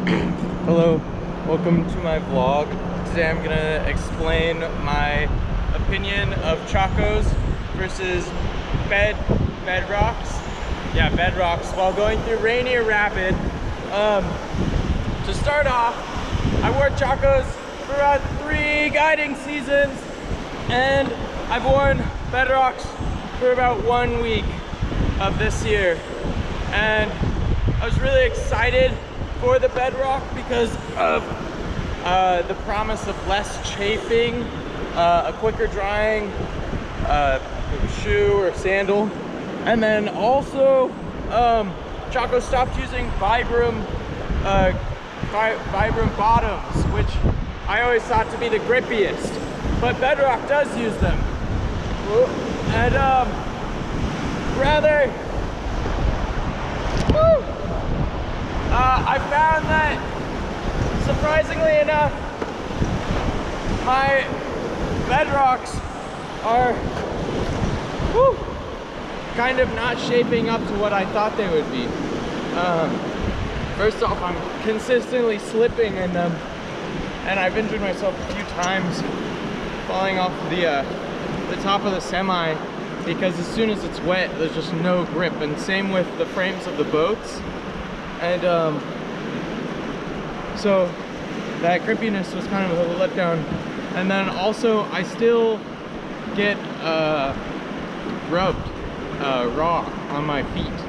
Hello, welcome to my vlog. Today I'm gonna explain my opinion of chacos versus bedrocks. Yeah, bedrocks while going through Rainier Rapid. To start off, I wore chacos for about 3 guiding seasons, and I've worn bedrocks for about 1 week of this year. And I was really excited for the bedrock because of the promise of less chafing, a quicker drying shoe or sandal, and then also Chaco stopped using Vibram bottoms, which I always thought to be the grippiest, but Bedrock does use them. And I found that, surprisingly enough, my bedrocks are kind of not shaping up to what I thought they would be. First off, I'm consistently slipping in them, and I've injured myself a few times falling off the top of the semi, because as soon as it's wet, there's just no grip. And same with the frames of the boats. And so that grippiness was kind of a letdown. And then also I still get rubbed raw on my feet,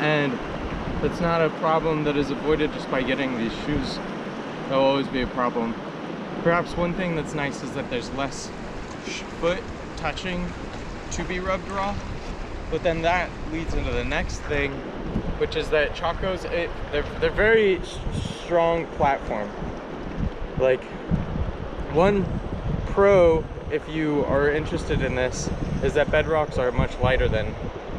and that's not a problem that is avoided just by getting these shoes. There'll always be a problem. Perhaps one thing that's nice is that there's less foot touching to be rubbed raw, but then that leads into the next thing, which is that chacos, they're very strong platform. Like, one pro, if you are interested in this, is that bedrocks are much lighter than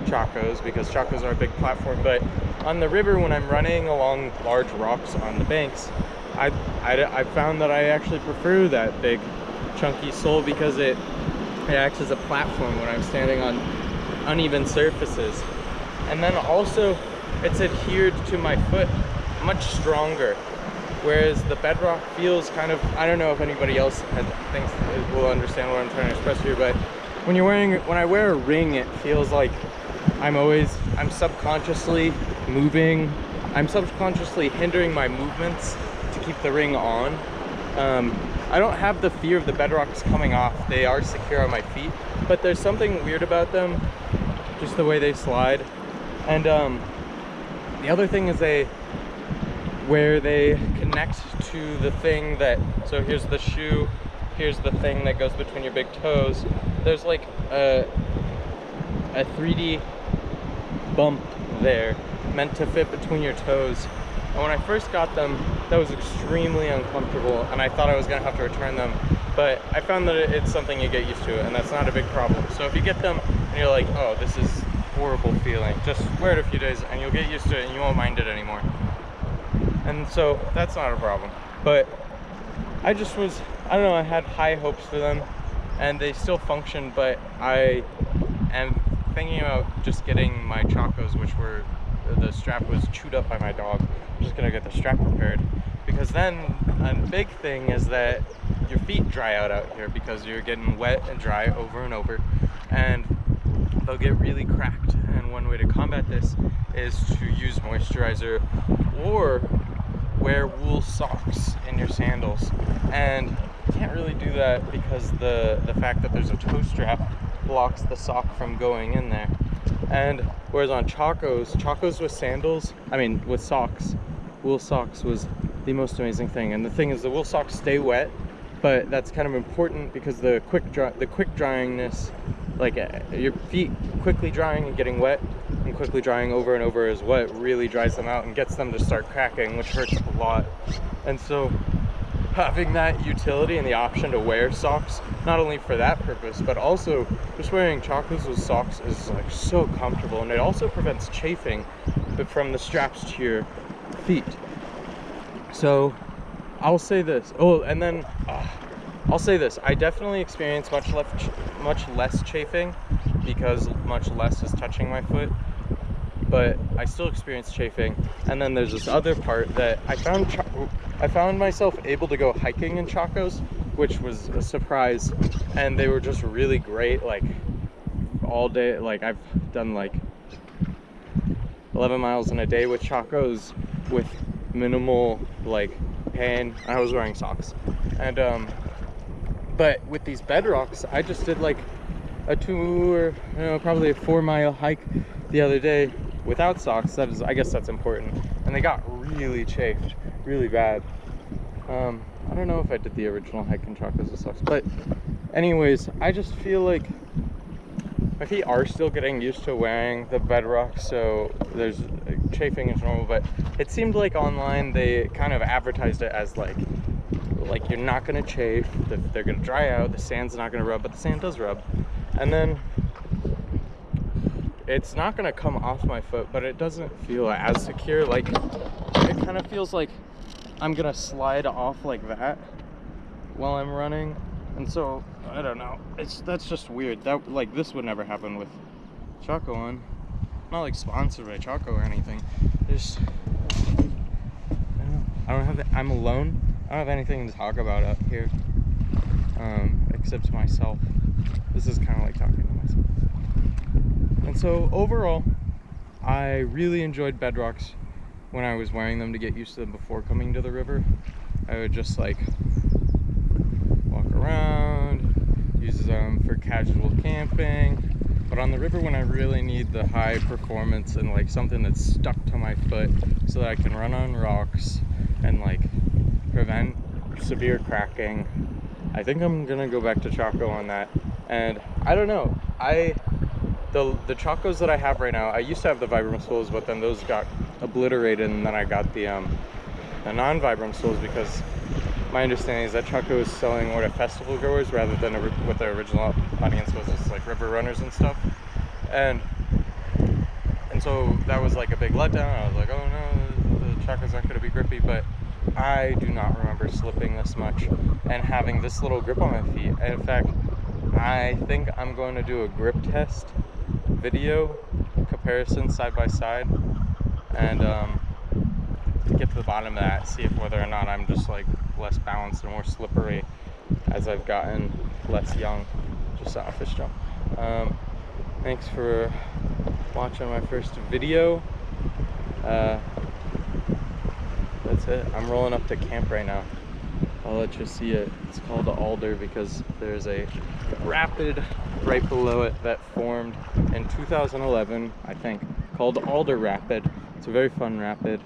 chacos, because chacos are a big platform. But on the river, when I'm running along large rocks on the banks, I found that I actually prefer that big chunky sole, because it acts as a platform when I'm standing on uneven surfaces. And then also it's adhered to my foot much stronger, whereas the bedrock feels kind of, I don't know if anybody else thinks will understand what I'm trying to express here, but when I wear a ring, it feels like I'm subconsciously moving, I'm subconsciously hindering my movements to keep the ring on. I don't have the fear of the bedrocks coming off. They are secure on my feet, but there's something weird about them, just the way they slide. And the other thing is where they connect to the thing that, so here's the shoe, here's the thing that goes between your big toes. There's like a 3D bump there meant to fit between your toes. And when I first got them, that was extremely uncomfortable, and I thought I was gonna have to return them, but I found that it's something you get used to, and that's not a big problem. So if you get them and you're like, oh, this is horrible feeling, just wear it a few days and you'll get used to it and you won't mind it anymore. And so that's not a problem. But I don't know, I had high hopes for them, and they still function, but I am thinking about just getting my chacos, which the strap was chewed up by my dog. I'm just gonna get the strap repaired, because then a big thing is that your feet dry out here, because you're getting wet and dry over and over, and they'll get really cracked. And one way to combat this is to use moisturizer or wear wool socks in your sandals. And you can't really do that because the fact that there's a toe strap blocks the sock from going in there. And whereas on chacos with sandals, with socks, wool socks was the most amazing thing. And the thing is, the wool socks stay wet, but that's kind of important because the quick dryingness, like your feet quickly drying and getting wet and quickly drying over and over, is what really dries them out and gets them to start cracking, which hurts a lot. And so having that utility and the option to wear socks, not only for that purpose, but also just wearing chacos with socks is like so comfortable, and it also prevents chafing from the straps to your feet. So I'll say this. Oh, and then I'll say this. I definitely experience much less chafing because much less is touching my foot. but I still experience chafing. And then there's this other part that I found myself able to go hiking in chacos, which was a surprise. And they were just really great, like all day. Like I've done like 11 miles in a day with chacos with minimal like pain. I was wearing socks. And but with these bedrocks, I just did like a 2 or probably a 4-mile hike the other day without socks. That is, I guess that's important. And they got really chafed, really bad. I don't know if I did the original hike in chacos with socks, but anyways, I just feel like my feet are still getting used to wearing the bedrocks, so there's chafing is normal. But it seemed like online they kind of advertised it as like you're not gonna chafe, they're gonna dry out, the sand's not gonna rub, but the sand does rub. And then it's not gonna come off my foot, but it doesn't feel as secure. Like it kind of feels like I'm gonna slide off like that while I'm running. And so I don't know, that's just weird. That, like, this would never happen with Chaco on. I'm not like sponsored by Chaco or anything. There's, I don't have, I'm alone. I don't have anything to talk about up here, except myself. This is kind of like talking to myself. And so overall, I really enjoyed bedrocks when I was wearing them to get used to them before coming to the river. I would just like walk around, use them for casual camping. But on the river, when I really need the high performance and like something that's stuck to my foot so that I can run on rocks and like prevent severe cracking, I think I'm gonna go back to Chaco on that. And I don't know, the Chacos that I have right now, I used to have the Vibram soles, but then those got obliterated, and then I got the non-Vibram soles, because my understanding is that Chaco is selling more to festival goers rather than what their original audience was, just like river runners and stuff. And so that was like a big letdown. I was like, oh no, the Chacos aren't going to be grippy. But I do not remember slipping this much and having this little grip on my feet. And in fact, I think I'm going to do a grip test video comparison side by side, and get to the bottom of that, see if whether or not I'm just like less balanced and more slippery as I've gotten less young. Just a fish jump. Thanks for watching my first video. That's it. I'm rolling up to camp right now. I'll let you see it. It's called the Alder because there's a rapid right below it that formed in 2011, I think, called Alder Rapid. It's a very fun rapid.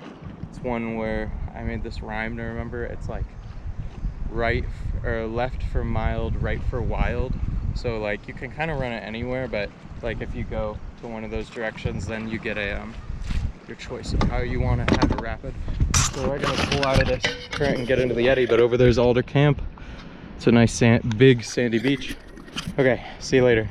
It's one where I made this rhyme to remember. It's like right or left for mild, right for wild. So like you can kind of run it anywhere, but like if you go to one of those directions, then you get a your choice of how you want to have a rapid. So we're gonna pull out of this current and get into the eddy, but over there's Alder Camp. It's a nice big sandy beach. Okay, see you later.